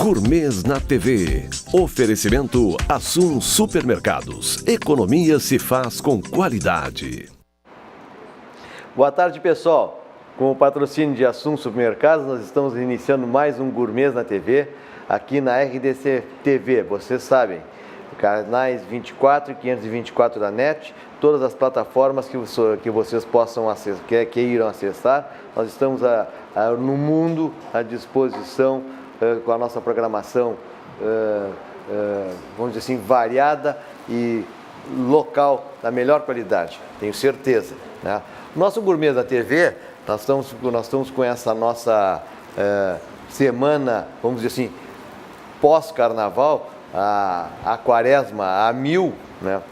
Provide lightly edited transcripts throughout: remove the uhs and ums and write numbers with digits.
Gourmets na TV. Oferecimento Assum Supermercados. Economia se faz com qualidade. Boa tarde, pessoal. Com o patrocínio de Assum Supermercados, nós estamos iniciando mais um Gourmets na TV, aqui na RDC TV. Vocês sabem, canais 24 e 524 da NET, todas as plataformas que vocês possam acessar, que irão acessar. Nós estamos no mundo à disposição com a nossa programação, vamos dizer assim, variada e local da melhor qualidade, tenho certeza, né? Nosso Gourmets da TV, nós estamos com essa nossa semana, vamos dizer assim, pós-carnaval, a quaresma a mil, né?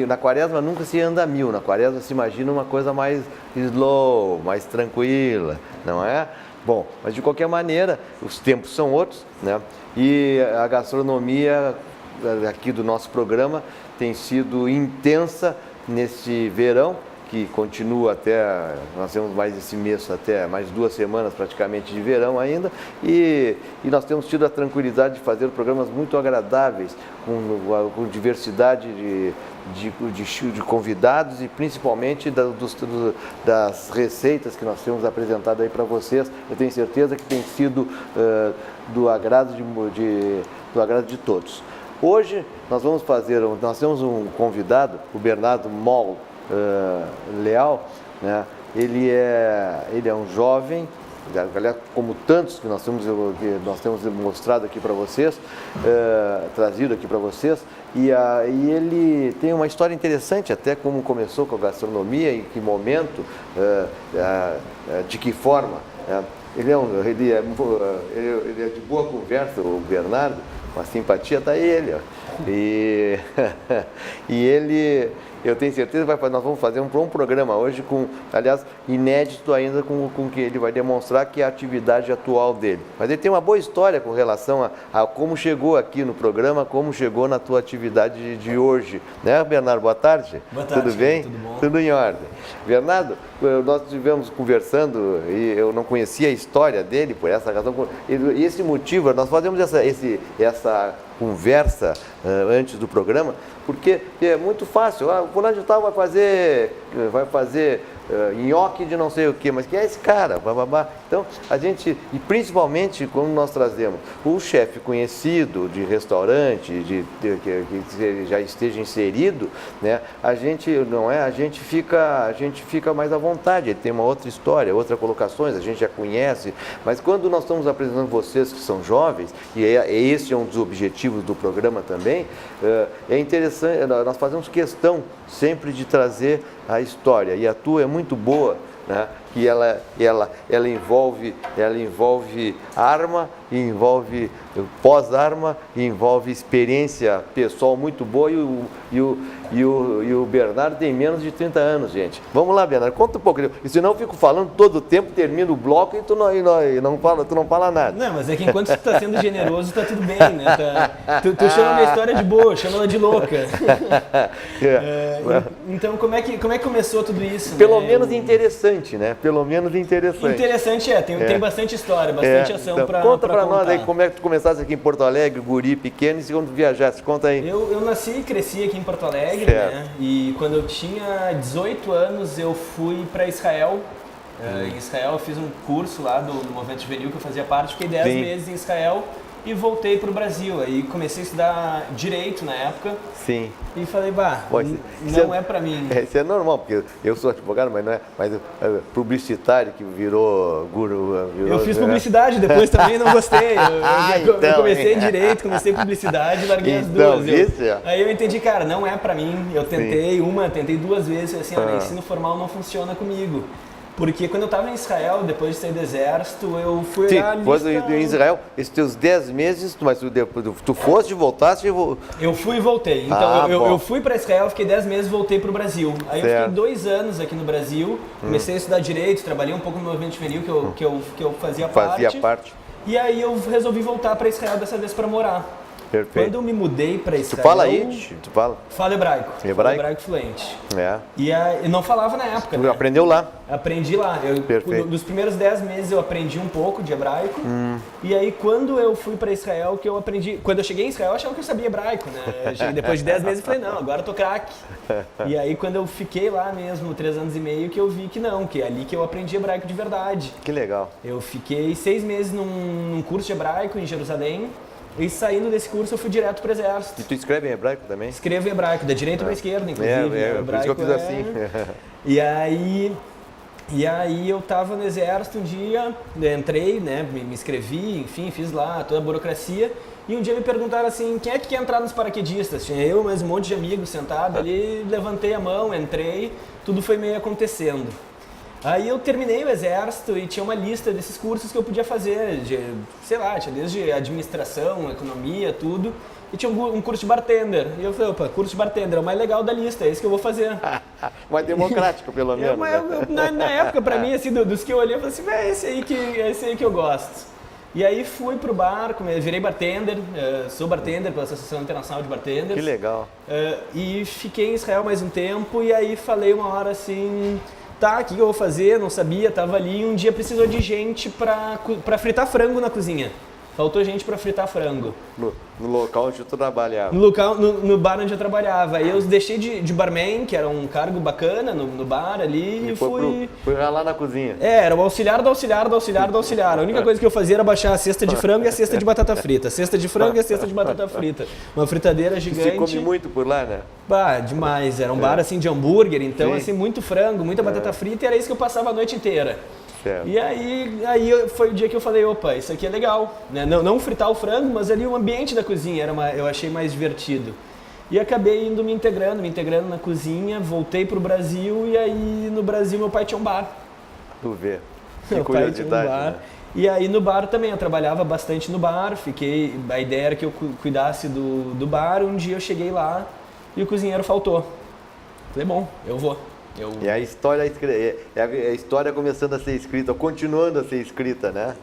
Na quaresma nunca se anda a mil, na quaresma se imagina uma coisa mais slow, mais tranquila, não é? Bom, mas de qualquer maneira, os tempos são outros, né? E a gastronomia aqui do nosso programa tem sido intensa nesse verão, que continua até, nós temos mais esse mês, até mais 2 semanas praticamente de verão ainda, e nós temos tido a tranquilidade de fazer programas muito agradáveis, com diversidade de convidados e principalmente das receitas que nós temos apresentado aí para vocês. Eu tenho certeza que tem sido do agrado de todos. Hoje nós temos um convidado, o Bernardo Moll Leal, né? Ele é um jovem, como tantos que nós temos mostrado aqui para vocês, trazido aqui para vocês, e ele tem uma história interessante, até como começou com a gastronomia, em que momento, de que forma. Ele é de boa conversa, o Bernardo, uma simpatia, está ele, ó. E ele, eu tenho certeza, nós vamos fazer um programa hoje, aliás, inédito ainda, com que ele vai demonstrar que é a atividade atual dele. Mas ele tem uma boa história com relação a como chegou aqui no programa, como chegou na tua atividade de hoje. Né, Bernardo? Boa tarde. Boa tarde. Tudo bem? Tudo bom? Tudo em ordem. Bernardo, nós estivemos conversando e eu não conhecia a história dele, por essa razão. E esse motivo, nós fazemos essa conversa antes do programa, porque é muito fácil. O fulano de tal vai fazer nhoque de não sei o que, mas quem é esse cara? Bababá. Então, a gente, e principalmente quando nós trazemos o chefe conhecido de restaurante, que já esteja inserido, né? A gente fica mais à vontade. Ele tem uma outra história, outras colocações, a gente já conhece, mas quando nós estamos apresentando vocês que são jovens, e esse é um dos objetivos do programa também, é interessante, nós fazemos questão sempre de trazer a história, e a tua é muito boa, né? Que ela envolve arma, envolve pós-arma, envolve experiência pessoal muito boa, e o Bernardo tem menos de 30 anos, gente. Vamos lá, Bernardo, conta um pouco, e senão eu fico falando todo o tempo, termina o bloco e tu não fala nada. Não, mas é que enquanto tu tá sendo generoso, tá tudo bem, né? Tu chama a minha história de boa, chama ela de louca. Então, como é que começou tudo isso? Pelo menos interessante, né? Pelo menos interessante. Interessante tem bastante história, bastante ação então, para conta para nós aí como é que tu começaste aqui em Porto Alegre, guri pequeno, e quando viajaste, conta aí. Eu nasci e cresci aqui em Porto Alegre, né? E quando eu tinha 18 anos eu fui para Israel. Em Israel eu fiz um curso lá do Movimento Juvenil que eu fazia parte, fiquei 10 meses em Israel e voltei para o Brasil. Aí comecei a estudar Direito na época. Sim. E falei, não é para mim. Isso é normal, porque eu sou advogado, mas não é. Mas publicitário que virou guru. Eu fiz publicidade depois também, não gostei. Eu comecei Direito, comecei publicidade e larguei as duas. Aí eu entendi, cara, não é para mim. Eu tentei tentei 2 vezes, falei assim, olha, ensino formal não funciona comigo. Porque quando eu estava em Israel, depois de sair do exército, eu fui olhar a lista... em Israel, esses teus 10 meses, mas tu foste e voltaste... Eu fui e voltei. Então, eu fui para Israel, fiquei 10 meses e voltei para o Brasil. Aí eu fiquei 2 anos aqui no Brasil, comecei a estudar Direito, trabalhei um pouco no movimento juvenil que eu fazia parte. E aí eu resolvi voltar para Israel dessa vez para morar. Perfeito. Quando eu me mudei para Israel... Tu fala aí? Tu fala? Falo hebraico. Hebraico? Falo hebraico fluente. É. E não falava na época, Tu aprendeu lá? Aprendi lá. Perfeito. Nos primeiros 10 meses eu aprendi um pouco de hebraico. E aí quando eu fui para Israel, que eu aprendi... Quando eu cheguei em Israel, eu achava que eu sabia hebraico, né? Depois de 10 meses eu falei, não, agora eu tô craque. E aí quando eu fiquei lá mesmo, 3 anos e meio, que eu vi que não, que é ali que eu aprendi hebraico de verdade. Que legal. Eu fiquei 6 meses num curso de hebraico em Jerusalém. E saindo desse curso eu fui direto para o exército. E tu escreve em hebraico também? Escrevo em hebraico, da direita para a esquerda, inclusive. Por isso que eu fiz assim. E aí eu tava no exército um dia, entrei, né, me inscrevi, enfim, fiz lá toda a burocracia. E um dia me perguntaram assim, quem é que quer entrar nos paraquedistas? Tinha eu, mais um monte de amigos sentados ali, levantei a mão, entrei, tudo foi meio acontecendo. Aí eu terminei o exército e tinha uma lista desses cursos que eu podia fazer, sei lá, tinha desde administração, economia, tudo. E tinha um curso de bartender. E eu falei, opa, curso de bartender é o mais legal da lista, é esse que eu vou fazer. Mais democrático, pelo menos. Na época, pra mim, assim, dos que eu olhei, eu falei assim, é esse aí que eu gosto. E aí fui pro bar, virei bartender, sou bartender pela Associação Internacional de Bartenders. Que legal. E fiquei em Israel mais um tempo e aí falei uma hora assim... Tá, o que eu vou fazer? Não sabia, tava ali e um dia precisou de gente pra fritar frango na cozinha. Faltou gente pra fritar frango. No local onde tu trabalhava? No bar onde eu trabalhava. Aí eu deixei de barman, que era um cargo bacana no bar ali, e fui ralar na cozinha. Era o auxiliar do auxiliar do auxiliar do auxiliar. A única coisa que eu fazia era baixar a cesta de frango e a cesta de batata frita. A cesta de frango e a cesta de batata frita. Uma fritadeira gigante. Você come muito por lá, né? Bah, demais. Era um bar assim de hambúrguer, então assim, muito frango, muita batata frita e era isso que eu passava a noite inteira. Certo. E aí foi o dia que eu falei, opa, isso aqui é legal, né? Não fritar o frango, mas ali o ambiente da cozinha eu achei mais divertido. E acabei me integrando na cozinha, voltei pro Brasil e aí no Brasil meu pai tinha um bar. Tu vê. Que meu pai tinha um bar. Né? E aí no bar também, eu trabalhava bastante no bar, a ideia era que eu cuidasse do bar, um dia eu cheguei lá e o cozinheiro faltou. Falei, bom, eu vou. E a história começando a ser escrita, continuando a ser escrita, né?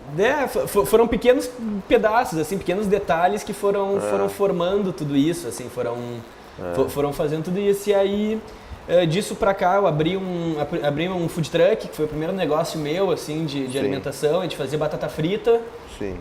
Foram pequenos pedaços, assim, pequenos detalhes que foram formando tudo isso, assim, foram fazendo tudo isso. E aí, disso pra cá, eu abri um food truck, que foi o primeiro negócio meu, assim, de alimentação, a gente fazia batata frita. Sim.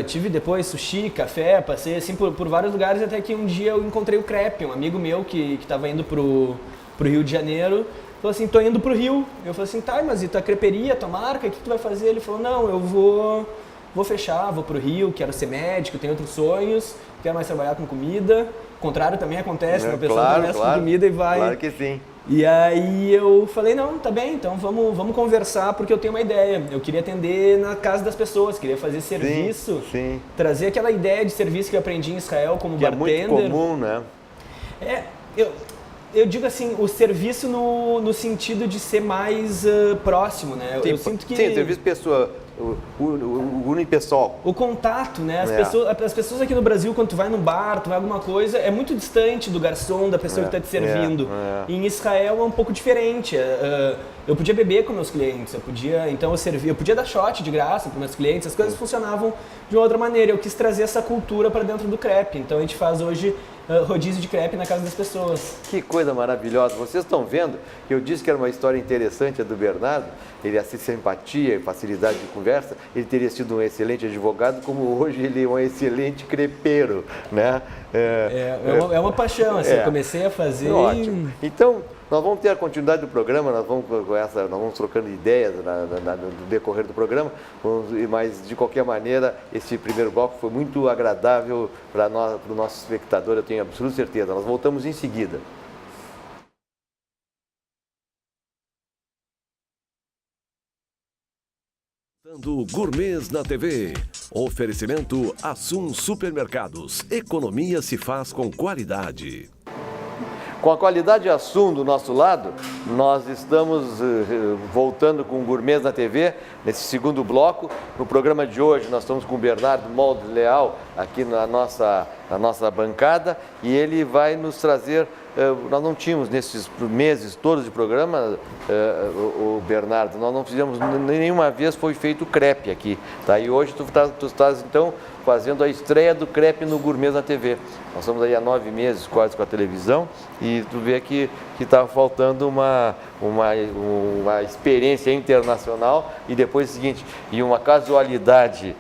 Tive depois sushi, café, passei assim por vários lugares, até que um dia eu encontrei o Crepe, um amigo meu que estava indo pro Rio de Janeiro, falou assim, tô indo pro Rio. Eu falei assim, tá, mas e tua creperia, tua marca, o que tu vai fazer? Ele falou, não, eu vou fechar, vou pro Rio, quero ser médico, tenho outros sonhos, quero mais trabalhar com comida. O contrário também acontece, uma pessoa começa com comida e vai... Claro que sim. E aí eu falei, não, tá bem, então vamos conversar, porque eu tenho uma ideia. Eu queria atender na casa das pessoas, queria fazer serviço, trazer aquela ideia de serviço que eu aprendi em Israel como bartender. É muito comum, né? Eu digo assim, o serviço no sentido de ser mais próximo, né? Eu sinto que... Sim, serviço pessoa, o unipessoal. O contato, né? As pessoas aqui no Brasil, quando tu vai num bar, tu vai alguma coisa, é muito distante do garçom, da pessoa que está te servindo. Em Israel é um pouco diferente. Eu podia beber com meus clientes, eu podia dar shot de graça para meus clientes, as coisas funcionavam de uma outra maneira. Eu quis trazer essa cultura para dentro do crepe, então a gente faz hoje rodízio de crepe na casa das pessoas. Que coisa maravilhosa. Vocês estão vendo que eu disse que era uma história interessante a do Bernardo, ele a simpatia e facilidade de conversa, ele teria sido um excelente advogado, como hoje ele é um excelente crepeiro, né? É uma paixão, assim, eu comecei a fazer. Ótimo. Então, nós vamos ter a continuidade do programa, nós vamos trocando ideias no decorrer do programa, mas de qualquer maneira, esse primeiro bloco foi muito agradável para o nosso espectador, eu tenho absoluta certeza. Nós voltamos em seguida. Gourmets na TV. Oferecimento Assum Supermercados. Economia se faz com qualidade. Com a qualidade Assum do nosso lado, nós estamos voltando com Gourmets na TV, nesse segundo bloco. No programa de hoje, nós estamos com o Bernardo Molde Leal, aqui na nossa bancada, e ele vai nos trazer nós não tínhamos nesses meses todos de programa, o Bernardo, nós não fizemos, nenhuma vez foi feito crepe aqui, tá? E hoje tu estás então fazendo a estreia do crepe no Gourmet na TV. Nós estamos aí há 9 meses quase com a televisão e tu vê que está faltando uma experiência internacional e depois o seguinte, e uma casualidade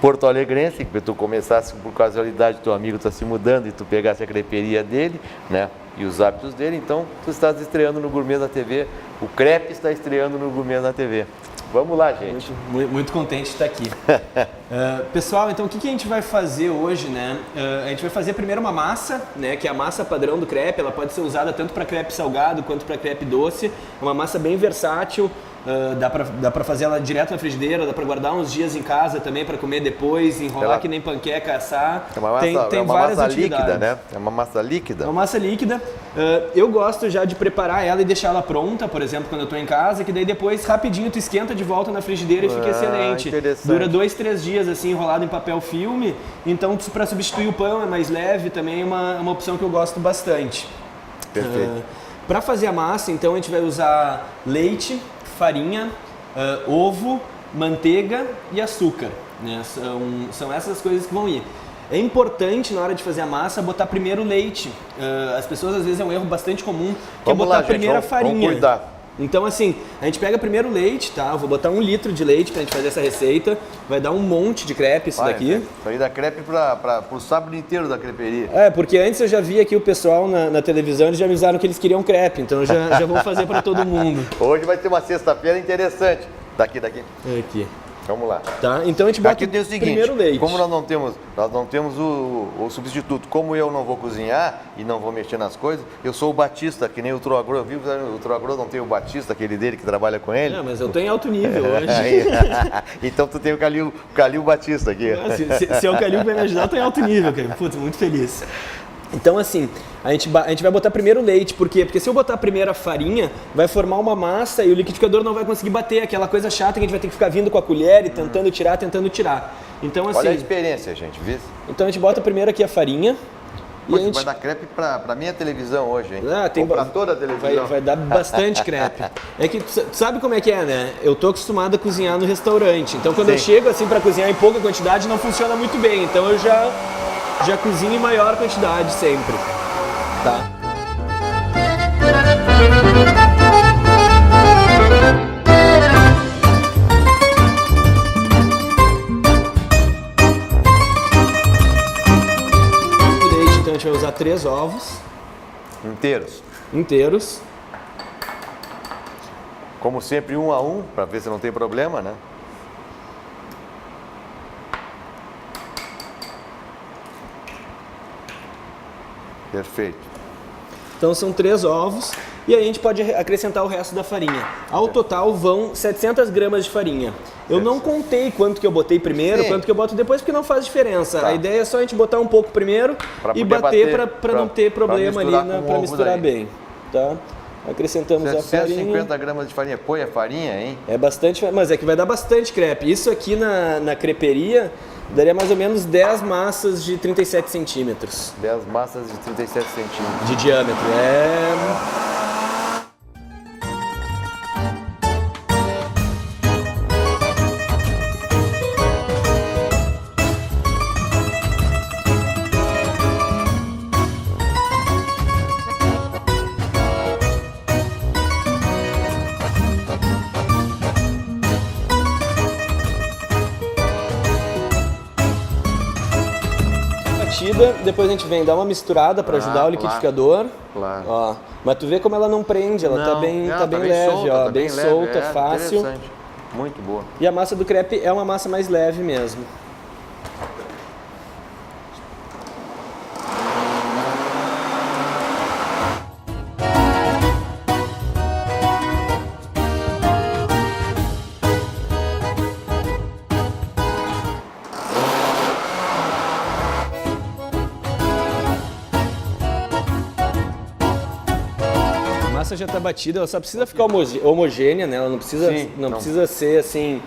porto-alegrense, que tu começasse por casualidade, teu amigo está se mudando e tu pegasse a creperia dele, né? E os hábitos dele, então tu estás estreando no Gourmet na TV, o crepe está estreando no Gourmet na TV. Vamos lá, gente. Muito contente de estar aqui. Pessoal, então o que a gente vai fazer hoje, né? A gente vai fazer primeiro uma massa, né? Que é a massa padrão do crepe. Ela pode ser usada tanto para crepe salgado quanto para crepe doce. É uma massa bem versátil. Dá pra fazer ela direto na frigideira, dá pra guardar uns dias em casa também para comer depois, enrolar que nem panqueca, assar. É uma massa, tem várias massa líquida, né? É uma massa líquida. É uma massa líquida. Eu gosto já de preparar ela e deixar ela pronta, por exemplo, quando eu tô em casa, que daí depois rapidinho tu esquenta de volta na frigideira e fica excelente. Dura 2, 3 dias assim, enrolado em papel filme. Então, para substituir o pão é mais leve, também é uma opção que eu gosto bastante. Perfeito. Para fazer a massa, então a gente vai usar leite, farinha, ovo, manteiga e açúcar, né? São essas coisas que vão ir. É importante na hora de fazer a massa botar primeiro o leite. As pessoas às vezes é um erro bastante comum, que é botar primeiro a farinha. Vamos cuidar. Então assim, a gente pega primeiro o leite, tá? Eu vou botar 1 litro de leite pra gente fazer essa receita. Vai dar um monte de crepe isso daqui. Isso aí dá crepe pro sábado inteiro da creperia. Porque antes eu já vi aqui o pessoal na televisão, eles já me avisaram que eles queriam crepe, então eu já vou fazer pra todo mundo. Hoje vai ter uma sexta-feira interessante. Daqui. Aqui. Vamos lá. Tá, então a gente bota aqui tem o seguinte, primeiro leite. Como nós não temos o substituto, como eu não vou cozinhar e não vou mexer nas coisas, eu sou o Batista, que nem o Troagro, viu? O Troagro não tem o Batista, aquele dele que trabalha com ele. Não, mas eu tô em alto nível hoje. Então tu tem o Calil Batista aqui. Se é o Calil que vai me ajudar, eu tô em alto nível, cara. Putz, muito feliz. Então assim, a gente vai botar primeiro o leite, por quê? Porque se eu botar primeiro a farinha, vai formar uma massa e o liquidificador não vai conseguir bater, aquela coisa chata que a gente vai ter que ficar vindo com a colher e tentando tirar. Então assim... Olha a experiência, gente, viu? Então a gente bota primeiro aqui a farinha. Poxa, vai dar crepe pra minha televisão hoje, hein? Tem pra toda a televisão. Vai dar bastante crepe. É que tu sabe como é que é, né? Eu tô acostumado a cozinhar no restaurante, então quando eu chego assim pra cozinhar em pouca quantidade não funciona muito bem, então eu já cozinho em maior quantidade sempre, tá? Então a gente vai usar 3 ovos. Inteiros. Como sempre, 1 a 1, para ver se não tem problema, né? Perfeito. Então são 3 ovos e aí a gente pode acrescentar o resto da farinha. Ao total vão 700 gramas de farinha. Eu não contei quanto que eu botei primeiro, quanto que eu boto depois, porque não faz diferença. A ideia é só a gente botar um pouco primeiro e bater para não ter problema ali para misturar bem. Tá? Acrescentamos a farinha. 750 gramas de farinha. Põe a farinha, hein? É bastante, mas é que vai dar bastante crepe. Isso aqui na creperia daria mais ou menos 10 massas de 37 centímetros. 10 massas de 37 centímetros. De diâmetro. Depois a gente vem dar uma misturada para ajudar o liquidificador. Claro. Ó, mas tu vê como ela não prende, ela tá bem leve, solta, ó, bem solta, fácil. Muito boa. E a massa do crepe é uma massa mais leve mesmo. massa já está batida, ela só precisa ficar homogênea, né? Ela não precisa, precisa ser assim,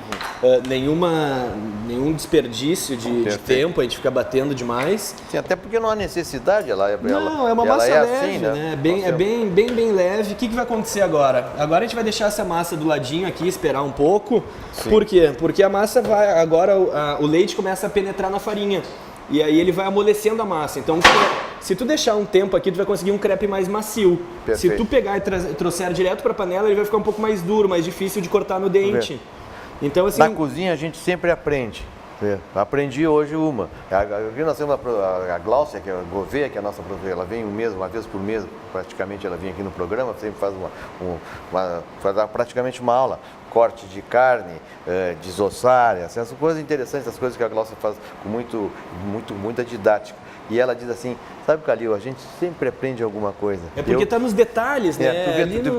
nenhum desperdício de tempo, a gente ficar batendo demais. Sim, até porque não há necessidade, é uma massa leve, assim, né? Bem leve. O que vai acontecer agora? Agora a gente vai deixar essa massa do ladinho aqui, esperar um pouco. Sim. Por quê? Porque a massa vai, agora o leite começa a penetrar na farinha. E aí ele vai amolecendo a massa. Então, se tu deixar um tempo aqui, tu vai conseguir um crepe mais macio. Perfeito. Se tu pegar e trouxer direto para a panela, ele vai ficar um pouco mais duro, mais difícil de cortar no dente. Então, assim, na cozinha a gente sempre aprende. Aprendi hoje uma. Aqui nós temos a Gláucia, que é a Gouveia, que é a nossa professora, ela vem uma vez por mês, praticamente ela vem aqui no programa, sempre faz faz praticamente uma aula. Corte de carne, desossar, essas coisas interessantes, as coisas que a Gláucia faz com muita didática. E ela diz assim, sabe, Calil, a gente sempre aprende alguma coisa. É porque está nos detalhes, né?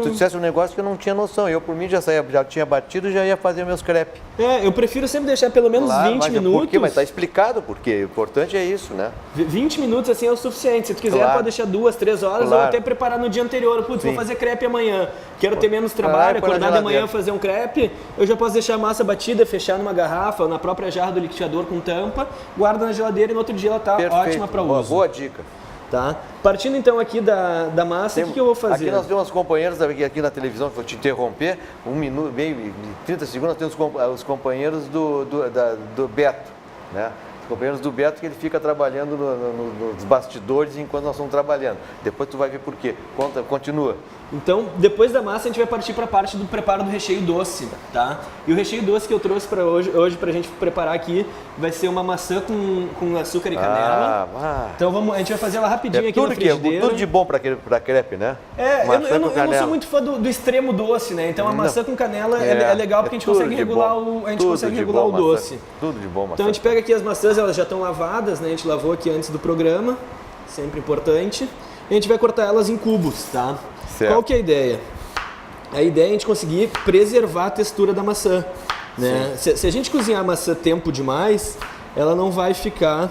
Tu dissesse um negócio que eu não tinha noção. Eu, por mim, já tinha batido e já ia fazer meus crepes. Eu prefiro sempre deixar pelo menos 20 minutos. Por quê? Mas está explicado por quê. O importante é isso, né? 20 minutos assim é o suficiente. Se tu quiser, pode deixar 2, 3 horas ou até preparar no dia anterior. Putz, vou fazer crepe amanhã. Quero ter menos trabalho, acordar de manhã fazer um crepe. Eu já posso deixar a massa batida, fechar numa garrafa ou na própria jarra do liquidificador com tampa, guarda na geladeira e no outro dia ela tá ótima para uso. Boa dica. Tá? Partindo então aqui da massa, o que eu vou fazer? Aqui nós temos companheiros aqui na televisão, vou te interromper, 1 minuto, meio 30 segundos, nós temos os companheiros do Beto, né? Os companheiros do Beto que ele fica trabalhando nos bastidores enquanto nós estamos trabalhando. Depois tu vai ver por quê. Continua. Então, depois da massa, a gente vai partir para a parte do preparo do recheio doce, tá? E o recheio doce que eu trouxe para hoje para a gente preparar aqui vai ser uma maçã com açúcar e canela. Então a gente vai fazer ela rapidinho aqui na frigideira. Tudo de bom para crepe, né? Eu não sou muito fã do extremo doce, né? Então a maçã com canela é legal porque a gente consegue regular o doce. Tudo de bom, maçã. Então a gente pega aqui as maçãs, elas já estão lavadas, né? A gente lavou aqui antes do programa, sempre importante. E a gente vai cortar elas em cubos, tá? Certo. Qual que é a ideia? A ideia é a gente conseguir preservar a textura da maçã, né? Se a gente cozinhar a maçã tempo demais, ela não vai ficar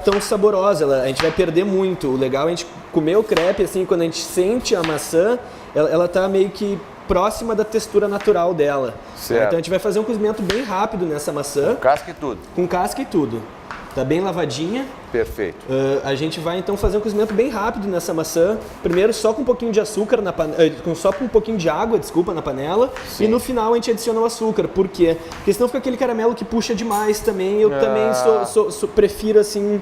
tão saborosa, a gente vai perder muito. O legal é a gente comer o crepe, assim, quando a gente sente a maçã, ela tá meio que próxima da textura natural dela. Certo. Então a gente vai fazer um cozimento bem rápido nessa maçã. Com casca e tudo. Com casca e tudo. Tá bem lavadinha. Perfeito. A gente vai então fazer um cozimento bem rápido nessa maçã. Primeiro só com um pouquinho de açúcar só com um pouquinho de água, na panela. Sim. E no final a gente adiciona o açúcar. Por quê? Porque senão fica aquele caramelo que puxa demais também. Eu também prefiro assim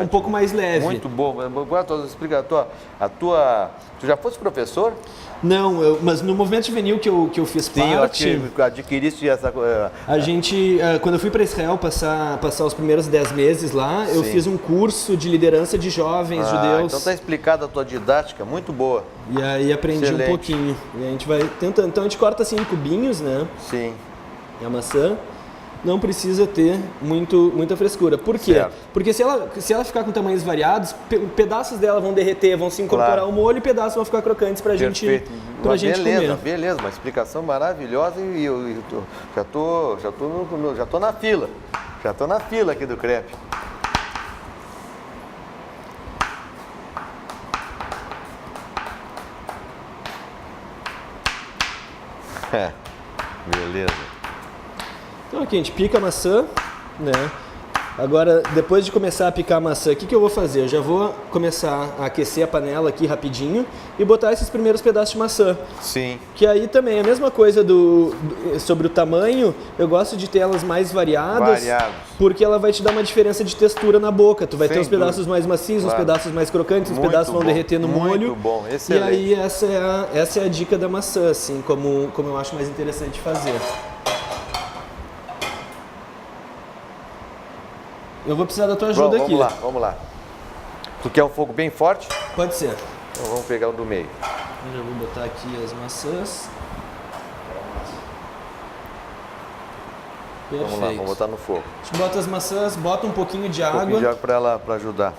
um pouco mais leve. Muito bom. Agora explica tu já fosse professor? Não, mas no movimento juvenil que eu fiz parte... Sim, eu adquiriste essa... A gente, quando eu fui para Israel passar os primeiros 10 meses lá, eu fiz um curso de liderança de jovens judeus. Então está explicada a tua didática, muito boa. E aí aprendi um pouquinho. E a gente vai tentando. Então a gente corta assim em cubinhos, né? Sim. E a maçã não precisa ter muita frescura. Por quê? Certo. Porque se ela ficar com tamanhos variados, pedaços dela vão derreter, vão se incorporar ao molho e pedaços vão ficar crocantes pra gente comer. Beleza, uma explicação maravilhosa e eu já tô na fila. Já tô na fila aqui do crepe. Beleza. Então aqui a gente pica a maçã, né? Agora, depois de começar a picar a maçã, o que eu vou fazer? Eu já vou começar a aquecer a panela aqui rapidinho e botar esses primeiros pedaços de maçã. Sim. Que aí também, a mesma coisa sobre o tamanho, eu gosto de ter elas mais variadas. Porque ela vai te dar uma diferença de textura na boca. Tu vai ter uns pedaços mais macios, uns pedaços mais crocantes, uns pedaços vão derreter no molho. Muito bom, excelente. E aí essa é a dica da maçã, assim, como eu acho mais interessante fazer. Eu vou precisar da tua ajuda aqui. Vamos lá. Tu quer um fogo bem forte? Pode ser. Então vamos pegar o do meio. Eu já vou botar aqui as maçãs. Perfeito. Vamos lá, vamos botar no fogo. A gente bota as maçãs, bota um pouquinho de água. Um pouquinho de água para ajudar.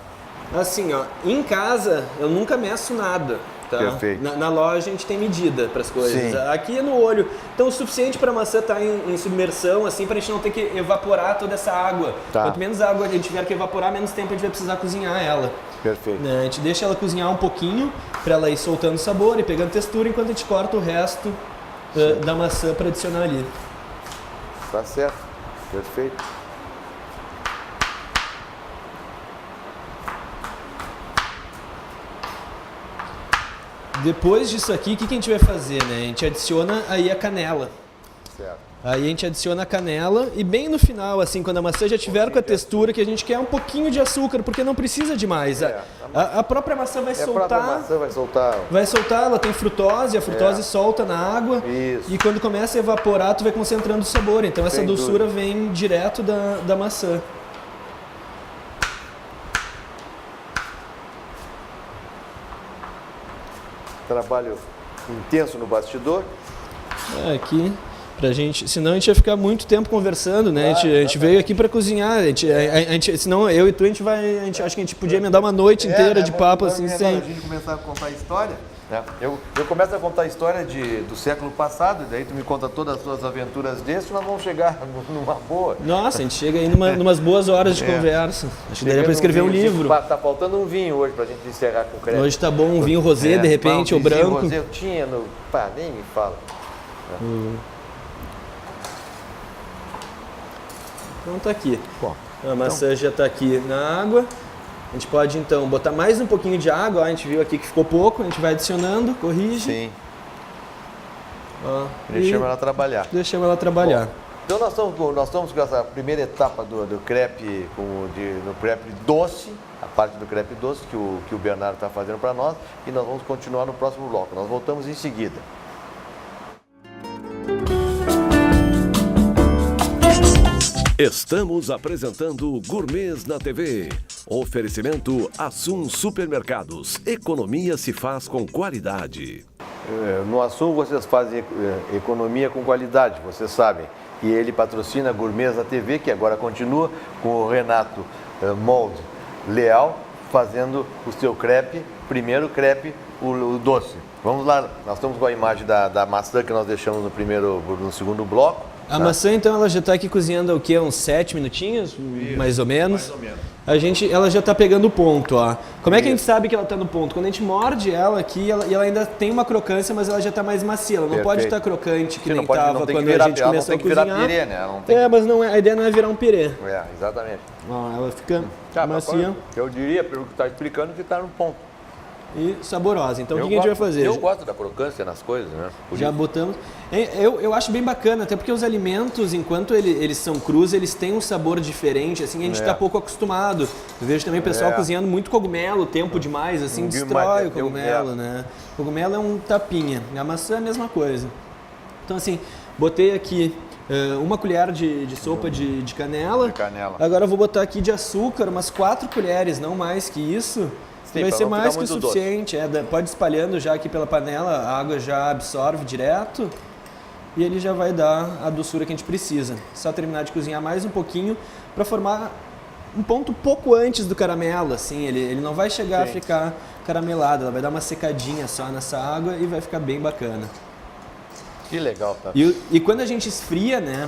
Assim, ó, em casa eu nunca meço nada. tá? Perfeito. Na loja a gente tem medida para as coisas. Sim. Aqui é no olho. Então o suficiente para a maçã estar em submersão, assim, para a gente não ter que evaporar toda essa água. Tá. Quanto menos água a gente tiver que evaporar, menos tempo a gente vai precisar cozinhar ela. Perfeito. A gente deixa ela cozinhar um pouquinho para ela ir soltando sabor e pegando textura, enquanto a gente corta o resto da maçã para adicionar ali. Tá certo. Perfeito. Depois disso aqui, o que a gente vai fazer, né? A gente adiciona aí a canela. Certo. Aí a gente adiciona a canela e bem no final, assim, quando a maçã já tiver com a textura que a gente quer, um pouquinho de açúcar, porque não precisa de mais. A própria maçã vai soltar. A própria maçã vai soltar. Vai soltar, ela tem frutose, a frutose solta na água. Isso. E quando começa a evaporar, tu vai concentrando o sabor. Então essa Sem doçura dúvida. vem direto da maçã. Trabalho intenso no bastidor. Aqui, pra gente, senão a gente ia ficar muito tempo conversando, né? A gente veio aqui para cozinhar, senão eu e tu, acho que a gente podia emendar uma noite inteira de papo assim, sem... A gente começar a contar a história. Eu começo a contar a história do século passado, e daí tu me conta todas as tuas aventuras desse, nós vamos chegar numa boa. Nossa, a gente chega aí numas boas horas de conversa. Acho que daria para escrever um livro. Tá faltando um vinho hoje pra gente encerrar com o crédito. Hoje tá bom um vinho rosé, de repente, ou branco. Rosé eu tinha no... Pá, nem me fala. Então tá aqui. Bom, A maçã já tá aqui na água. A gente pode então botar mais um pouquinho de água, ó, a gente viu aqui que ficou pouco, a gente vai adicionando, corrige. Sim. Ó, Deixamos ela trabalhar. Deixamos ela trabalhar. Bom, então nós estamos com essa primeira etapa do crepe, no crepe doce, a parte do crepe doce que o Bernardo está fazendo para nós, e nós vamos continuar no próximo bloco. Nós voltamos em seguida. Estamos apresentando Gourmets na TV. Oferecimento Assum Supermercados. Economia se faz com qualidade. No Assum vocês fazem economia com qualidade, vocês sabem. E ele patrocina Gourmets na TV, que agora continua com o Renato Molde Leal, fazendo o seu crepe, primeiro crepe, o doce. Vamos lá, nós estamos com a imagem da maçã que nós deixamos no segundo bloco. A maçã, então, ela já está aqui cozinhando o quê? Uns 7 minutinhos, mais ou menos? Mais ou menos. Ela já está pegando o ponto, ó. Como é que a gente sabe que ela está no ponto? Quando a gente morde ela aqui, ela ainda tem uma crocância, mas ela já está mais macia. Ela não pode estar crocante, que nem estava quando a gente começou a cozinhar. Não tem que virar pirê, né? Mas a ideia não é virar um pirê. Exatamente. Ó, ela fica macia. Eu diria, pelo que está explicando, que está no ponto. E saborosa. Então, o que a gente vai fazer? Eu gosto da crocância nas coisas, né? Já botamos. Eu acho bem bacana, até porque os alimentos, enquanto eles são crus, eles têm um sabor diferente, assim, a gente está pouco acostumado. Eu vejo também o pessoal cozinhando muito cogumelo, tempo demais, assim, destrói o cogumelo, né? O cogumelo é um tapinha, a maçã é a mesma coisa. Então, assim, botei aqui uma colher de sopa de canela. Agora eu vou botar aqui de açúcar, umas 4 colheres, não mais que isso. Sim, vai ser mais que o suficiente. Pode ir espalhando já aqui pela panela, a água já absorve direto e ele já vai dar a doçura que a gente precisa. Só terminar de cozinhar mais um pouquinho para formar um ponto pouco antes do caramelo, assim, ele não vai chegar a ficar caramelado, ela vai dar uma secadinha só nessa água e vai ficar bem bacana. Que legal, tá? E quando a gente esfria, né,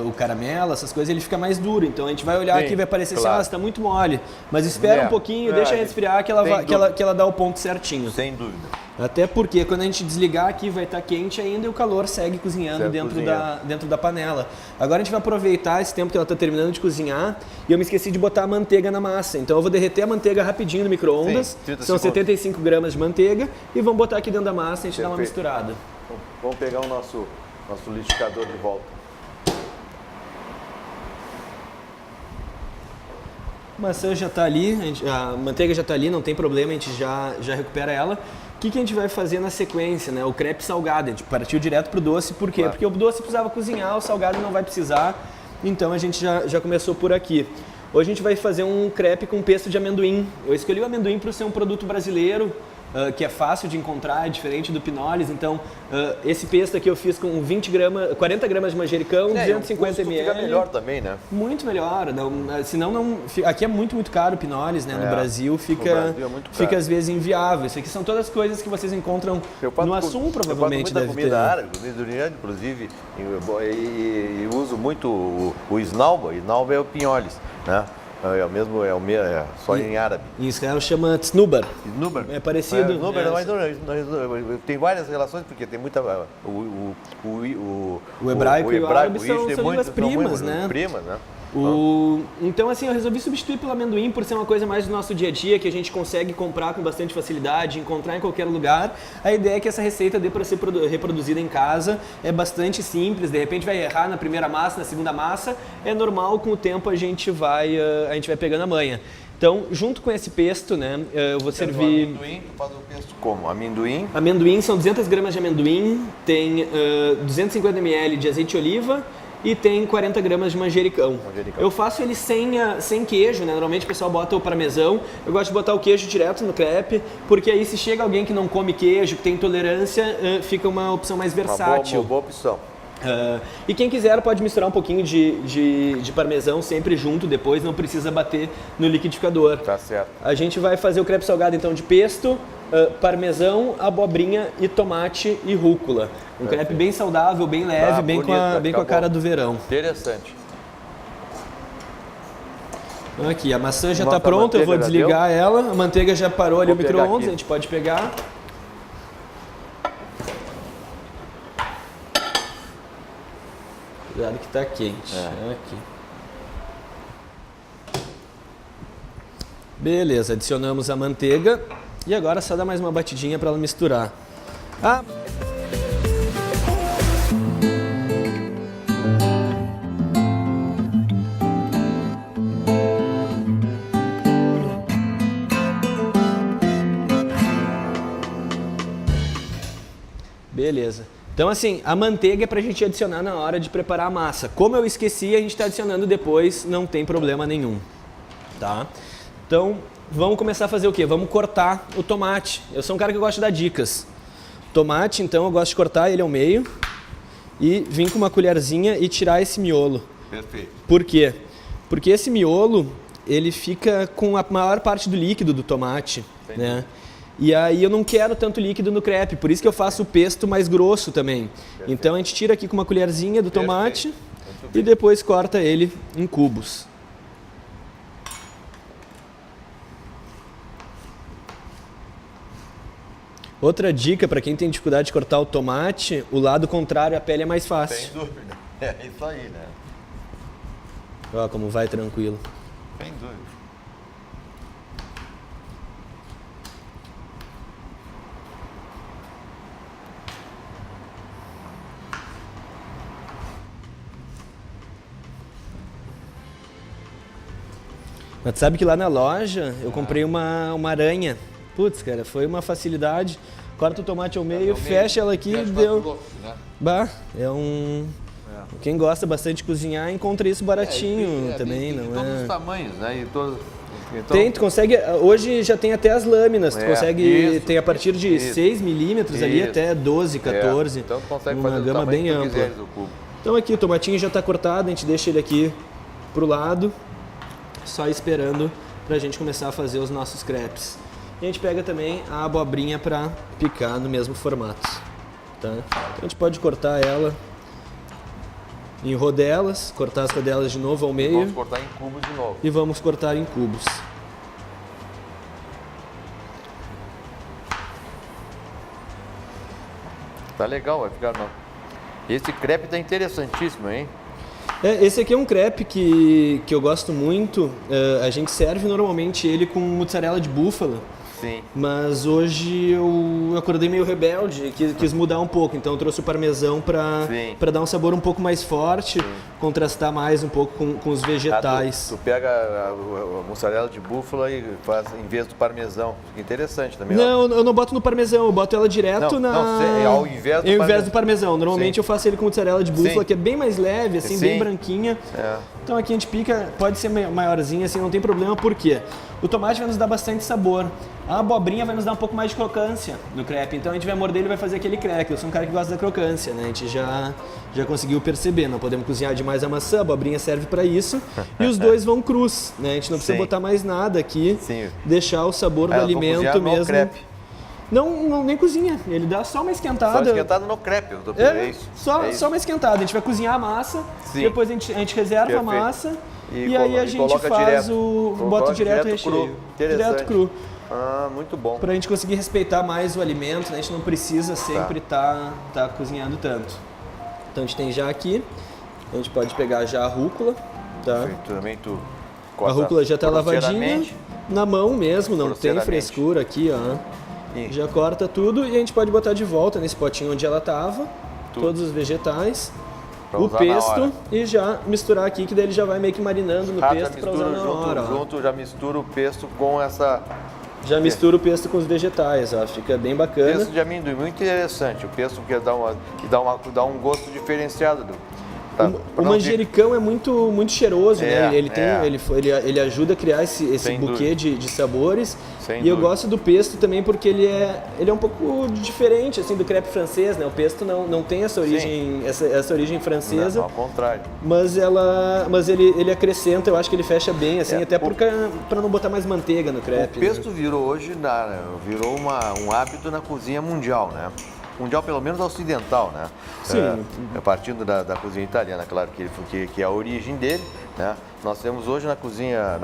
o caramelo, essas coisas, ele fica mais duro. Então a gente vai olhar aqui e vai parecer assim, está muito mole. Mas espera um pouquinho, deixa resfriar que ela dá o ponto certinho. Sem dúvida. Até porque quando a gente desligar aqui vai estar quente ainda e o calor segue cozinhando dentro da panela. Agora a gente vai aproveitar esse tempo que ela está terminando de cozinhar e eu me esqueci de botar a manteiga na massa. Então eu vou derreter a manteiga rapidinho no micro-ondas. São 75 gramas de manteiga e vamos botar aqui dentro da massa e a gente dá uma misturada. Vamos pegar o nosso liquidificador de volta. A maçã já está ali, a manteiga já está ali, não tem problema, a gente já recupera ela. O que a gente vai fazer na sequência, né? O crepe salgado, a gente partiu direto para o doce, por quê? Porque o doce precisava cozinhar, o salgado não vai precisar, então a gente já começou por aqui. Hoje a gente vai fazer um crepe com pesto de amendoim. Eu escolhi o amendoim para ser um produto brasileiro, que é fácil de encontrar, diferente do pinoles. Então, esse pesto aqui eu fiz com 40 gramas de manjericão, 250 ml. Fica melhor também, né? Muito melhor. Senão não... Aqui é muito caro o pinoles, né? No Brasil fica às vezes inviável. Isso aqui são todas as coisas que vocês encontram no Assum, provavelmente deve ter. Comida árabe, comida oriental, inclusive, e uso muito o snalba. Snalba é o pinholes, né? Só em árabe. Isso, chama tsnubar. Tsnubar. É parecido. Tem várias relações, porque tem muita... O hebraico e o árabe são línguas primas, né? Então, assim, eu resolvi substituir pelo amendoim por ser uma coisa mais do nosso dia a dia, que a gente consegue comprar com bastante facilidade, encontrar em qualquer lugar. A ideia é que essa receita dê para ser reproduzida em casa, é bastante simples, de repente vai errar na primeira massa, na segunda massa, é normal, com o tempo a gente vai pegando a manha. Então, junto com esse pesto, né, eu vou servir... Amendoim, tu faz o pesto como? Amendoim? Amendoim, são 200 gramas de amendoim, tem 250 ml de azeite de oliva, e tem 40 gramas de manjericão. Eu faço ele sem queijo, né? Normalmente o pessoal bota o parmesão. Eu gosto de botar o queijo direto no crepe, porque aí se chega alguém que não come queijo, que tem intolerância, fica uma opção mais versátil. Uma boa opção. E quem quiser pode misturar um pouquinho de parmesão sempre junto depois, não precisa bater no liquidificador. Tá certo. A gente vai fazer o crepe salgado então de pesto, parmesão, abobrinha e tomate e rúcula. Um crepe bem saudável, bem leve, bem com a cara do verão. Interessante. Aqui, a maçã já está pronta, eu vou desligar ela. A manteiga já parou ali o micro-ondas, a gente pode pegar. Cuidado que está quente. Aqui. Beleza, adicionamos a manteiga e agora só dá mais uma batidinha para ela misturar. Beleza. Então, assim, a manteiga é pra gente adicionar na hora de preparar a massa. Como eu esqueci, a gente está adicionando depois, não tem problema nenhum, tá? Então, vamos começar a fazer o quê? Vamos cortar o tomate. Eu sou um cara que gosta de dar dicas. Tomate, então, eu gosto de cortar ele ao meio e vir com uma colherzinha e tirar esse miolo. Perfeito. Por quê? Porque esse miolo, ele fica com a maior parte do líquido do tomate, né? E aí eu não quero tanto líquido no crepe, por isso que eu faço o pesto mais grosso também. Perfeito. Então a gente tira aqui com uma colherzinha do tomate e depois corta ele em cubos. Outra dica para quem tem dificuldade de cortar o tomate, o lado contrário, a pele é mais fácil. Sem dúvida. É isso aí, né? Ó, como vai tranquilo. Sem dúvida. Mas tu sabe que lá na loja eu comprei uma aranha. Putz, cara, foi uma facilidade. Corta o tomate ao meio, fecha ela aqui e deu. Bah, quem gosta bastante de cozinhar encontra isso baratinho também, não é? Todos os tamanhos, né? E todos... Então... tu consegue, hoje já tem até as lâminas, tu consegue, tem a partir de 6 milímetros ali até 12, 14, então tu consegue uma fazer gama bem ampla. Então aqui o tomatinho já está cortado, a gente deixa ele aqui pro lado, só esperando pra gente começar a fazer os nossos crepes. E a gente pega também a abobrinha para picar no mesmo formato, tá? Então a gente pode cortar ela em rodelas, cortar as rodelas de novo ao meio. Vamos cortar em cubos de novo. E vamos cortar em cubos. Tá legal, vai ficar não. Esse crepe tá interessantíssimo, hein? Esse aqui é um crepe que eu gosto muito. A gente serve normalmente ele com mussarela de búfala. Sim. Mas hoje eu acordei meio rebelde, quis mudar um pouco, então eu trouxe o parmesão para dar um sabor um pouco mais forte, contrastar mais um pouco com os vegetais. Tu pega a mussarela de búfala e faz em vez do parmesão, fica interessante também. Não, eu não boto no parmesão, eu boto ela direto ao invés do parmesão. Normalmente eu faço ele com mussarela de búfala, que é bem mais leve, assim, bem branquinha. Então aqui a gente pica, pode ser maiorzinha, assim, não tem problema, por quê? O tomate vai nos dar bastante sabor, a abobrinha vai nos dar um pouco mais de crocância no crepe, então a gente vai morder e vai fazer aquele crepe. Eu sou um cara que gosta da crocância, né? A gente já conseguiu perceber, não podemos cozinhar demais a maçã, a abobrinha serve para isso, e os dois vão crus, né? A gente não precisa botar mais nada aqui, deixar o sabor do alimento mesmo. Crepe. Não, nem cozinha, ele dá só uma esquentada. Só esquentado no crepe, só uma esquentada. A gente vai cozinhar a massa, depois a gente reserva a massa e aí a gente faz bota direto o recheio. Direto cru. Muito bom. Pra gente conseguir respeitar mais o alimento, né? A gente não precisa sempre tá cozinhando tanto. Então a gente tem já aqui, a gente pode pegar já a rúcula, tá? Também tu a rúcula já tá lavadinha, na mão mesmo, não tem frescura aqui, ó. Já corta tudo e a gente pode botar de volta nesse potinho onde ela tava, todos os vegetais, o pesto e já misturar aqui, que daí ele já vai meio que marinando no pesto para usar na hora. Já mistura o pesto com essa... Já mistura o pesto com os vegetais, ó, fica bem bacana. Pesto de amendoim, muito interessante, o pesto que dá um gosto diferenciado o manjericão é muito cheiroso, né? Ele ajuda a criar esse buquê de sabores. E eu gosto do pesto também porque ele é um pouco diferente assim do crepe francês, né? O pesto não tem essa origem francesa. Não, ao contrário. Mas ele acrescenta, eu acho que ele fecha bem, assim, até para não botar mais manteiga no crepe. O pesto virou hoje um hábito na cozinha mundial, né? Mundial, pelo menos ocidental, né? Sim. Partindo da cozinha italiana, claro que é a origem dele, né? Nós temos hoje na cozinha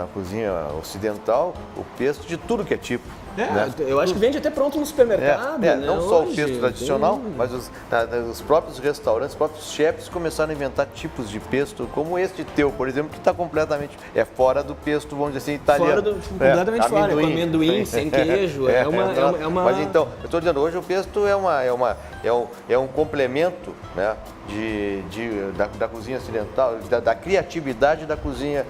ocidental o pesto de tudo que é tipo. Né? Eu acho que vende até pronto no supermercado. Né? Não só o pesto tradicional, mas os próprios restaurantes, os próprios chefs começaram a inventar tipos de pesto, como este teu, por exemplo, que está completamente fora do pesto, vamos dizer assim, italiano. Completamente fora, com amendoim, sem queijo. Mas então, eu estou dizendo, hoje o pesto é um complemento, né, da cozinha ocidental, da criatividade da cozinha,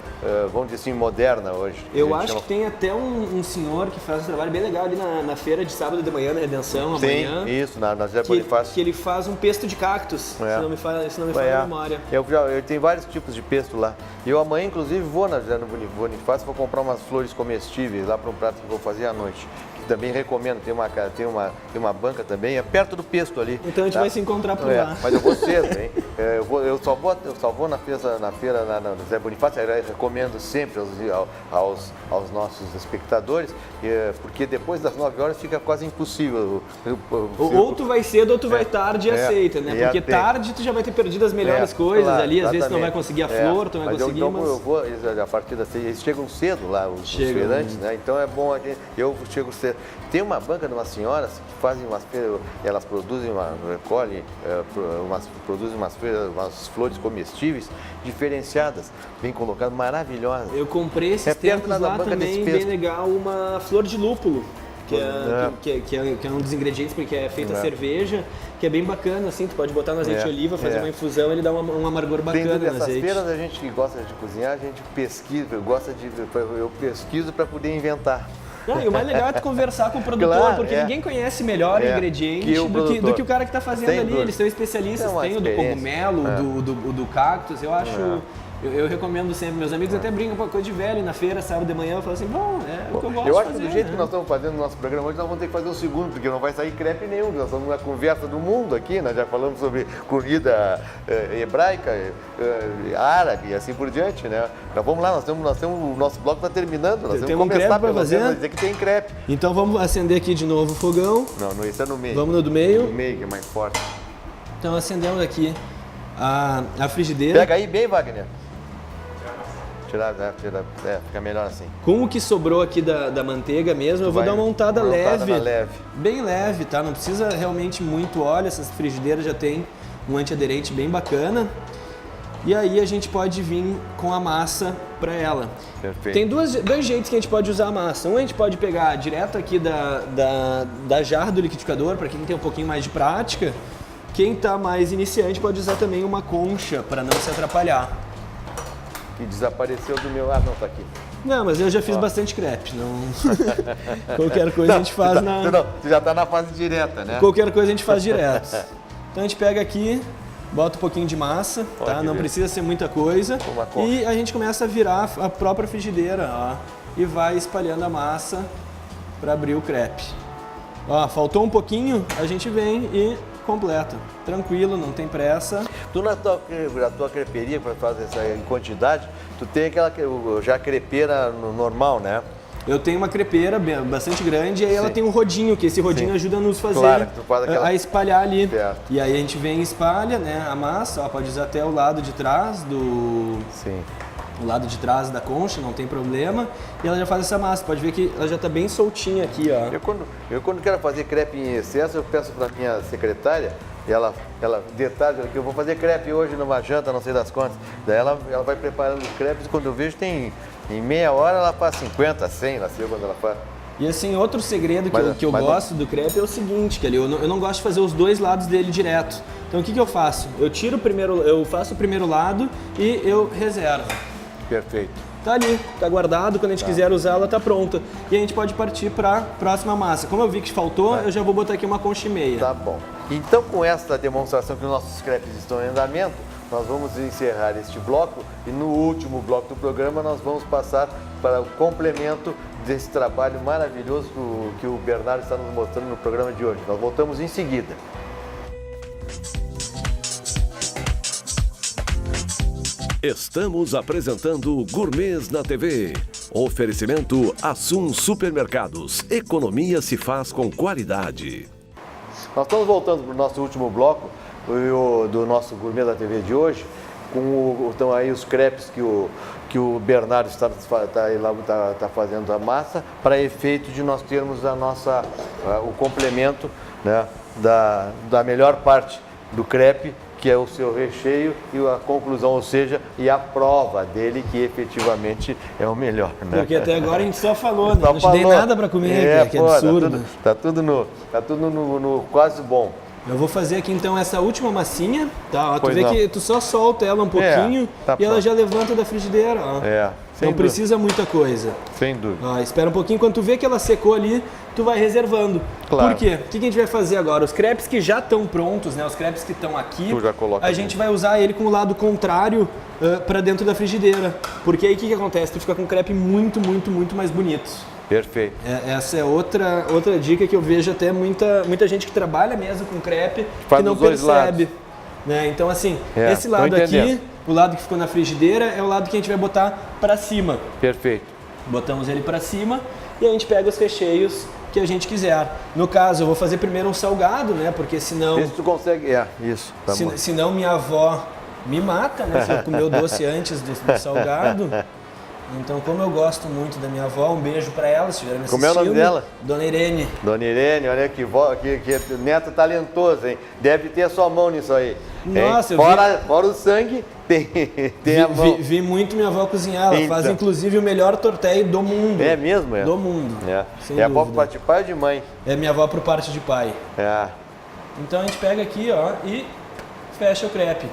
vamos dizer assim, moderna hoje. Eu acho que tem até um senhor que faz um trabalho bem legal ali na feira de sábado de manhã, na Redenção, amanhã. Sim, isso, na José Bonifácio. Que ele faz um pesto de cactos, se não me falha a memória. Eu tenho vários tipos de pesto lá. E eu amanhã, inclusive, vou na José Bonifácio, vou comprar umas flores comestíveis lá para um prato que vou fazer à noite. Também recomendo, tem uma banca também, é perto do pesto ali. Então a gente vai se encontrar por lá. Mas eu vou cedo, hein? Eu só vou na feira na José Bonifácio, eu recomendo sempre aos nossos espectadores, porque depois das 9 horas fica quase impossível. Ou tu vai cedo ou tu vai tarde e aceita, né? Porque tarde tu já vai ter perdido as melhores coisas ali, às vezes tu não vai conseguir a flor, tu não vai conseguir, mas... Eu vou, a partir das 6, eles chegam cedo lá, os feirantes, né? Então é bom, eu chego cedo. Tem uma banca de umas senhoras que fazem elas produzem produzem umas flores comestíveis diferenciadas, bem colocadas, maravilhosas. Eu comprei esses tempos lá também, bem legal, uma flor de lúpulo. Que é um dos ingredientes, porque é feita cerveja, que é bem bacana, assim, tu pode botar no azeite de oliva, fazer uma infusão, ele dá um amargor bacana no azeite. Nessas feiras a gente que gosta de cozinhar, a gente pesquisa, eu pesquiso para poder inventar. E o mais legal é tu conversar com o produtor, porque ninguém conhece melhor o ingrediente do que o cara que está fazendo ali. Eles são especialistas, tem o do cogumelo, do cactus, eu acho... Eu recomendo sempre, meus amigos até brincam com coisa de velho na feira, sábado de manhã, eu falo assim, é o que eu gosto de fazer. Eu acho que do jeito que nós estamos fazendo o nosso programa hoje, nós vamos ter que fazer um segundo, porque não vai sair crepe nenhum, nós estamos na conversa do mundo aqui, nós já falamos sobre comida hebraica, árabe e assim por diante, né? Então vamos lá, nós temos o nosso bloco está terminando, nós temos que começar pelo menos dizer que tem crepe. Então vamos acender aqui de novo o fogão. Não, esse é no meio. Vamos no do meio. No meio, que é mais forte. Então acendemos aqui a frigideira. Pega aí bem, Wagner. Fica melhor assim. Com o que sobrou aqui da manteiga mesmo, eu vou dar uma untada leve, bem leve, tá? Não precisa realmente muito óleo, essas frigideiras já tem um antiaderente bem bacana. E aí a gente pode vir com a massa para ela. Perfeito. Tem dois jeitos que a gente pode usar a massa. Um, a gente pode pegar direto aqui da jarra do liquidificador, para quem tem um pouquinho mais de prática. Quem tá mais iniciante pode usar também uma concha, para não se atrapalhar. Que desapareceu do meu... não, tá aqui. Não, mas eu já fiz bastante crepe, não... Qualquer coisa a gente faz tu já tá na fase direta, né? Qualquer coisa a gente faz direto. Então a gente pega aqui bota um pouquinho de massa, tá? Não precisa ser muita coisa. E a gente começa a virar a própria frigideira, ó, e vai espalhando a massa para abrir o crepe. Ó, faltou um pouquinho, a gente vem e completa. Tranquilo, não tem pressa. Tu na tua creperia, para fazer essa em quantidade, tu tem aquela já crepeira normal, né? Eu tenho uma crepeira bastante grande e aí ela tem um rodinho, que esse rodinho ajuda a nos fazer a espalhar ali. Certo. E aí a gente vem e espalha, né, a massa, ó, pode usar até o lado de trás do... Sim. O lado de trás da concha, não tem problema. E ela já faz essa massa, pode ver que ela já está bem soltinha aqui, ó. Eu quando quero fazer crepe em excesso, eu peço para minha secretária, e ela detalha que eu vou fazer crepe hoje numa janta, não sei das quantas. Daí ela vai preparando os crepes e quando eu vejo em meia hora ela faz 50, 100, não sei quando ela faz. E assim, outro segredo que eu gosto do crepe é o seguinte, que eu não gosto de fazer os dois lados dele direto. Então o que eu faço? Eu faço o primeiro lado e eu reservo. Perfeito. Tá ali, tá guardado, quando a gente quiser usar ela tá pronta. E a gente pode partir para a próxima massa. Como eu vi que faltou, eu já vou botar aqui uma concha e meia. Tá bom. Então com essa demonstração que os nossos crepes estão em andamento, nós vamos encerrar este bloco e no último bloco do programa nós vamos passar para o complemento desse trabalho maravilhoso que o Bernardo está nos mostrando no programa de hoje. Nós voltamos em seguida. Estamos apresentando Gourmets na TV. Oferecimento Assum Supermercados. Economia se faz com qualidade. Nós estamos voltando para o nosso último bloco do nosso Gourmet da TV de hoje. Estão aí os crepes que o Bernardo está fazendo a massa para efeito de nós termos o complemento, né, da melhor parte do crepe, que é o seu recheio e a conclusão, ou seja, e a prova dele que efetivamente é o melhor, né? Porque até agora a gente só falou, né? Não te dei nada para comer, que absurdo. Tá tudo no quase bom. Eu vou fazer aqui então essa última massinha, tá? Ó, tu vê que tu só solta ela um pouquinho e ela já levanta da frigideira, ó. Não precisa muita coisa. Sem dúvida. Ó, espera um pouquinho, quando tu vê que ela secou ali, tu vai reservando. Claro. Por quê? O que a gente vai fazer agora? Os crepes que já estão prontos, né? Os crepes que estão aqui, a gente vai usar ele com o lado contrário para dentro da frigideira. Porque aí o que acontece? Tu fica com um crepe muito, muito, muito mais bonito. Perfeito. Essa é outra dica que eu vejo até muita gente que trabalha mesmo com crepe que não percebe. Né? Então assim, esse lado aqui, o lado que ficou na frigideira, é o lado que a gente vai botar para cima. Perfeito. Botamos ele para cima e a gente pega os recheios que a gente quiser. No caso, eu vou fazer primeiro um salgado, né? Porque senão... Se tu consegue... isso. Tá bom. Senão minha avó me mata, né? Se eu comer o doce antes do salgado. Então, como eu gosto muito da minha avó, um beijo para ela, se estiver me assistindo. Como é o nome dela? Dona Irene. Dona Irene, olha que neto talentoso, hein? Deve ter a sua mão nisso aí. Nossa, fora o sangue, tem a mão. Vi muito minha avó cozinhar. Ela faz, inclusive, o melhor tortelli do mundo. É mesmo? Do mundo. É a avó por parte de pai ou de mãe? É minha avó por parte de pai. Então, a gente pega aqui, ó, e fecha o crepe.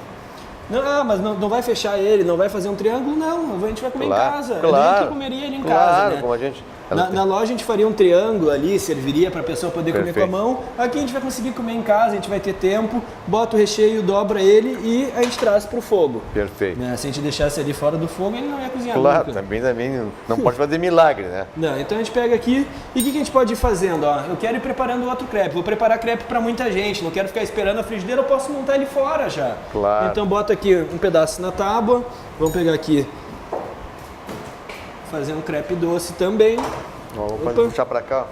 Não, mas não vai fechar ele, não vai fazer um triângulo, não. A gente vai comer em casa. Claro, a gente comeria ele em casa, né? Como a gente... Na loja a gente faria um triângulo ali, serviria para a pessoa poder comer com a mão. Aqui a gente vai conseguir comer em casa, a gente vai ter tempo, bota o recheio, dobra ele e a gente traz para o fogo. Perfeito. Né? Se a gente deixasse ali fora do fogo, ele não ia cozinhar nunca. Claro, também não pode fazer milagre, né? Não, então a gente pega aqui e o que a gente pode ir fazendo? Ó, eu quero ir preparando outro crepe, vou preparar crepe para muita gente, não quero ficar esperando a frigideira, eu posso montar ele fora já. Claro. Então bota aqui um pedaço na tábua, vamos pegar aqui, fazer um crepe doce também. Vamos puxar para cá.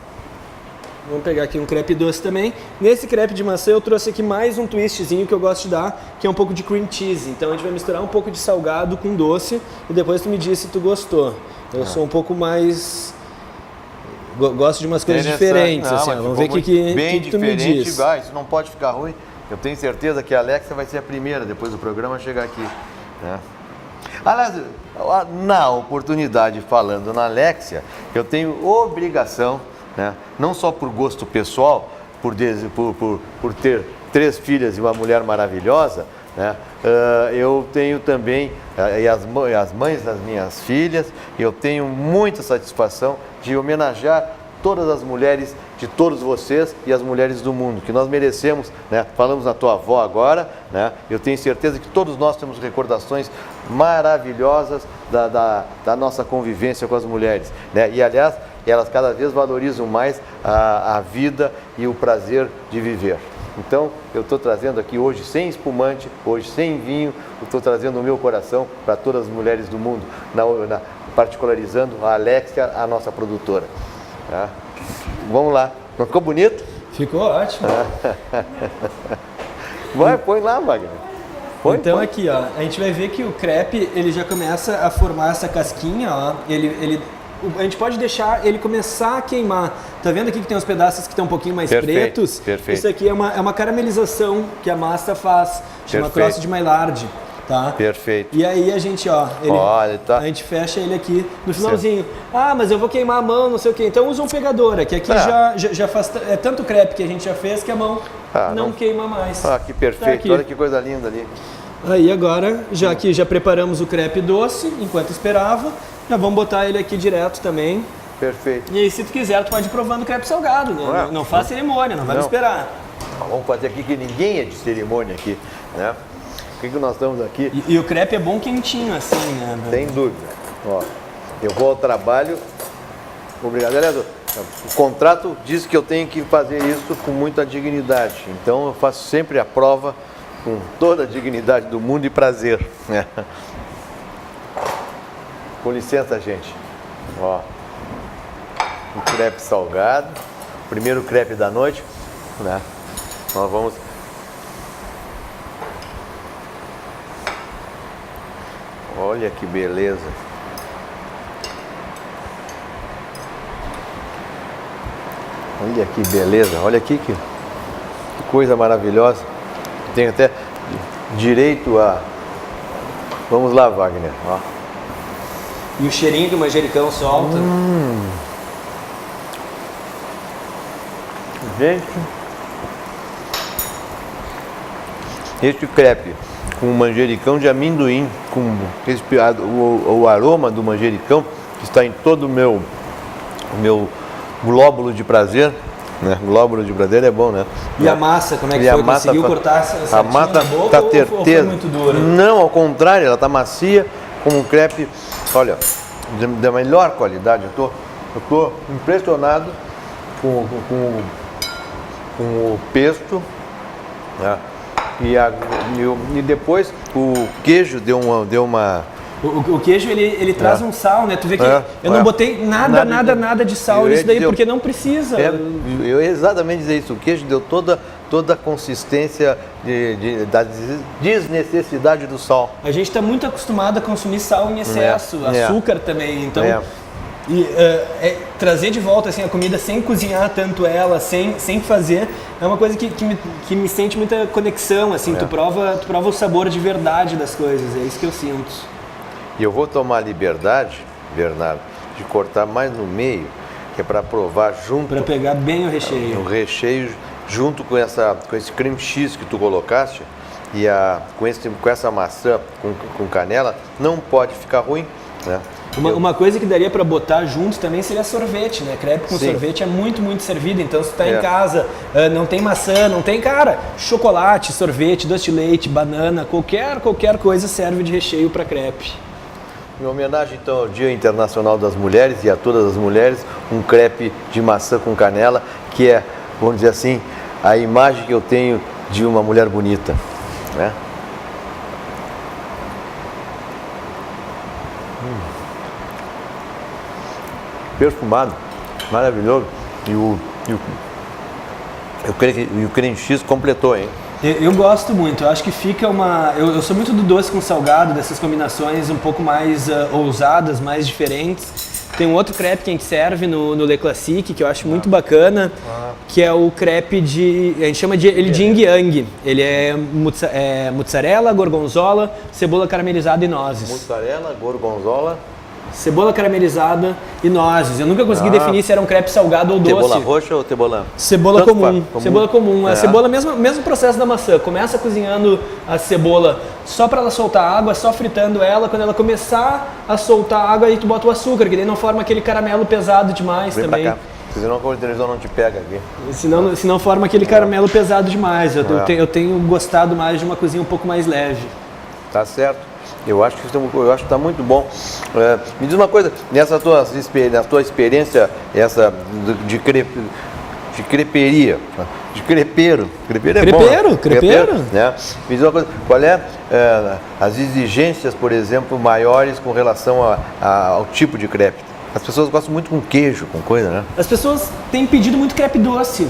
Vamos pegar aqui um crepe doce também. Nesse crepe de maçã eu trouxe aqui mais um twistzinho que eu gosto de dar, que é um pouco de cream cheese. Então a gente vai misturar um pouco de salgado com doce e depois tu me diz se tu gostou. Eu sou um pouco mais... Gosto de umas coisas diferentes, assim, vamos ver o que tu me diz. Isso não pode ficar ruim. Eu tenho certeza que a Alexia vai ser a primeira, depois do programa, a chegar aqui. Né? Aliás, na oportunidade, falando na Alexia, eu tenho obrigação, né, não só por gosto pessoal, por ter 3 filhas e uma mulher maravilhosa, né, eu tenho também, as mães das minhas filhas, eu tenho muita satisfação de homenagear todas as mulheres de todos vocês e as mulheres do mundo, que nós merecemos, né? Falamos na tua avó agora, né? Eu tenho certeza que todos nós temos recordações maravilhosas da nossa convivência com as mulheres, né? E aliás, elas cada vez valorizam mais a vida e o prazer de viver. Então, eu estou trazendo aqui hoje sem espumante, hoje sem vinho, eu estou trazendo o meu coração para todas as mulheres do mundo, particularizando a Alexia, a nossa produtora. Tá? Vamos lá. Não ficou bonito? Ficou ótimo. Vai, põe lá, Wagner. Põe. Aqui, ó, a gente vai ver que o crepe, ele já começa a formar essa casquinha, ó. A gente pode deixar ele começar a queimar. Tá vendo aqui que tem uns pedaços que estão um pouquinho mais pretos? Perfeito. Isso aqui é uma caramelização que a massa faz. Chama cross de Maillard. Tá? Perfeito. E aí a gente, ó, a gente fecha ele aqui no finalzinho. Ah, mas eu vou queimar a mão, não sei o quê. Então usa um pegador, que aqui já faz tanto crepe que a gente já fez que a mão não queima mais. Ah, que perfeito. Tá, olha que coisa linda ali. Aí agora, já preparamos o crepe doce, enquanto esperava, já vamos botar ele aqui direto também. Perfeito. E aí, se tu quiser, tu pode ir provando o crepe salgado, né? Não faz cerimônia, não vai esperar. Vamos fazer aqui que ninguém é de cerimônia aqui, né? O que nós estamos aqui? E o crepe é bom quentinho, assim, né? Sem dúvida. Ó, eu vou ao trabalho. Obrigado. Aliás, o contrato diz que eu tenho que fazer isso com muita dignidade. Então eu faço sempre a prova com toda a dignidade do mundo e prazer. Com licença, gente. Ó, o crepe salgado. Primeiro crepe da noite, né? Nós vamos... Olha que beleza. Olha que beleza. Olha aqui que coisa maravilhosa. Tem até direito a... Vamos lá, Wagner. Ó. E o cheirinho do manjericão solta. Gente, este crepe com manjericão de amendoim, com o aroma do manjericão que está em todo o meu glóbulo de prazer, né? Glóbulo de prazer é bom, né? E a massa, como é que foi? Conseguiu cortar a massa boca ou foi muito dura? Não, ao contrário, ela está macia, como um crepe, olha, da melhor qualidade. Eu tô impressionado com o pesto, né? E depois o queijo deu uma... O queijo, ele traz um sal, né? Tu vê que eu não botei nada de sal nisso daí, porque não precisa. Eu exatamente dizer isso. O queijo deu toda a consistência da desnecessidade do sal. A gente está muito acostumado a consumir sal em excesso, açúcar também, então... trazer de volta assim, a comida sem cozinhar tanto ela, sem fazer, é uma coisa que me sente muita conexão, assim, tu prova o sabor de verdade das coisas, é isso que eu sinto. E eu vou tomar a liberdade, Bernardo, de cortar mais no meio, que é para provar junto... Para pegar bem o recheio. O recheio junto com esse cream cheese que tu colocaste e com essa maçã com canela, não pode ficar ruim, né? Uma coisa que daria para botar junto também seria sorvete, né? Crepe com sorvete é muito, muito servido. Então, se tu tá em casa, não tem maçã, não tem, chocolate, sorvete, doce de leite, banana, qualquer coisa serve de recheio para crepe. Em homenagem, então, ao Dia Internacional das Mulheres e a todas as mulheres, um crepe de maçã com canela, que é, vamos dizer assim, a imagem que eu tenho de uma mulher bonita, né? Perfumado, maravilhoso. E o cream cheese completou, hein? Eu gosto muito, eu acho que fica eu sou muito do doce com salgado, dessas combinações um pouco mais ousadas, mais diferentes. Tem um outro crepe que a gente serve no Le Classique, que eu acho muito bacana, que é o crepe a gente chama ele de Yin Yang. Ele é mozzarella, gorgonzola, cebola caramelizada e nozes. Mozzarella, gorgonzola... Cebola caramelizada e nozes. Eu nunca consegui definir se era um crepe salgado ou doce. Cebola roxa ou cebola? Cebola comum. Cebola comum. A cebola, mesmo processo da maçã. Começa cozinhando a cebola só para ela soltar água, só fritando ela. Quando ela começar a soltar água, aí tu bota o açúcar, que daí não forma aquele caramelo pesado demais também. senão a televisão não te pega aqui. Senão forma aquele caramelo pesado demais. Eu tenho gostado mais de uma cozinha um pouco mais leve. Tá certo. Eu acho que está muito bom. Me diz uma coisa, na tua experiência essa de creperia, de crepeiro é bom. Crepeiro, né? Me diz uma coisa, qual é as exigências, por exemplo, maiores com relação ao tipo de crepe? As pessoas gostam muito com queijo, com coisa, né? As pessoas têm pedido muito crepe doce.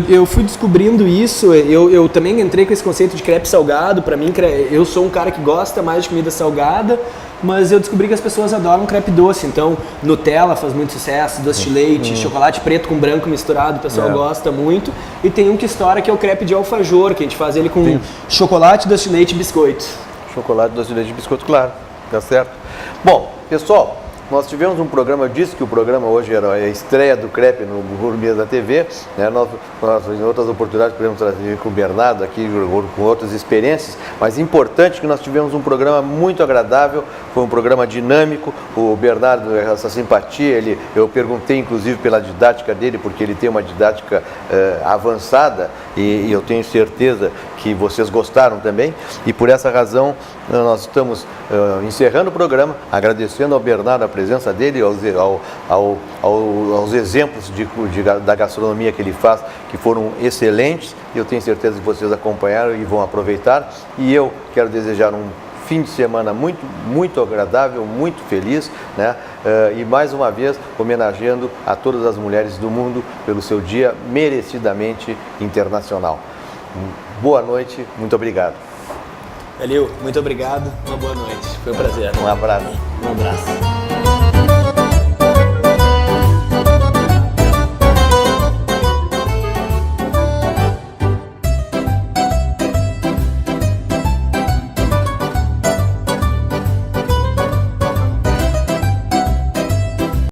Eu fui descobrindo isso, eu também entrei com esse conceito de crepe salgado. Para mim, eu sou um cara que gosta mais de comida salgada, mas eu descobri que as pessoas adoram crepe doce. Então, Nutella faz muito sucesso, doce de leite, chocolate preto com branco misturado, o pessoal gosta muito. E tem um que estoura, que é o crepe de alfajor, que a gente faz ele com chocolate, doce de leite e biscoito. Chocolate, doce de leite e biscoito, claro. Tá certo. Bom, pessoal, nós tivemos um programa, eu disse que o programa hoje era a estreia do crepe no Gourmet da TV, né? Nós, em outras oportunidades, podemos trazer com o Bernardo aqui, com outras experiências, mas importante que nós tivemos um programa muito agradável, foi um programa dinâmico, o Bernardo, essa simpatia, eu perguntei inclusive pela didática dele, porque ele tem uma didática avançada e eu tenho certeza que vocês gostaram também, e por essa razão nós estamos encerrando o programa, agradecendo ao Bernardo a presença dele, aos exemplos da gastronomia que ele faz, que foram excelentes. Eu tenho certeza que vocês acompanharam e vão aproveitar. E eu quero desejar um fim de semana muito, muito agradável, muito feliz, né? E mais uma vez homenageando a todas as mulheres do mundo pelo seu dia merecidamente internacional. Boa noite, muito obrigado. Valeu, muito obrigado, uma boa noite, foi um prazer. Um abraço. Um abraço.